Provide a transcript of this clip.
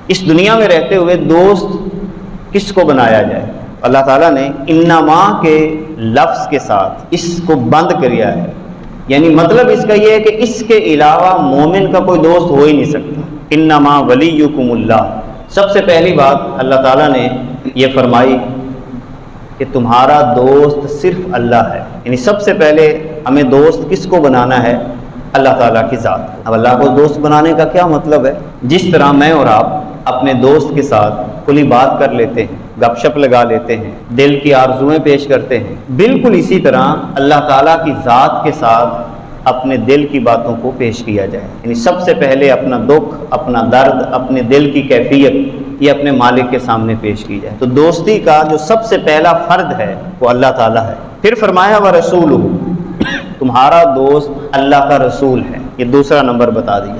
اس دنیا میں رہتے ہوئے دوست کس کو بنایا جائے؟ اللہ تعالیٰ نے انما کے لفظ کے ساتھ اس کو بند کیا ہے، یعنی مطلب اس کا یہ ہے کہ اس کے علاوہ مومن کا کوئی دوست ہو ہی نہیں سکتا۔ انما ولیکم اللہ، سب سے پہلی بات اللہ تعالیٰ نے یہ فرمائی کہ تمہارا دوست صرف اللہ ہے، یعنی سب سے پہلے ہمیں دوست کس کو بنانا ہے؟ اللہ تعالیٰ کی ذات۔ اب اللہ کو دوست بنانے کا کیا مطلب ہے؟ جس طرح میں اور آپ اپنے دوست کے ساتھ کھلی بات کر لیتے ہیں، گپ شپ لگا لیتے ہیں، دل کی آرزوئیں پیش کرتے ہیں، بالکل اسی طرح اللہ تعالیٰ کی ذات کے ساتھ اپنے دل کی باتوں کو پیش کیا جائے، یعنی سب سے پہلے اپنا دکھ، اپنا درد، اپنے دل کی کیفیت یہ اپنے مالک کے سامنے پیش کی جائے۔ تو دوستی کا جو سب سے پہلا فرد ہے وہ اللہ تعالیٰ ہے۔ پھر فرمایا وَرَسُولُهُ، تمہارا دوست اللہ کا رسول ہے، یہ دوسرا نمبر بتا دیا۔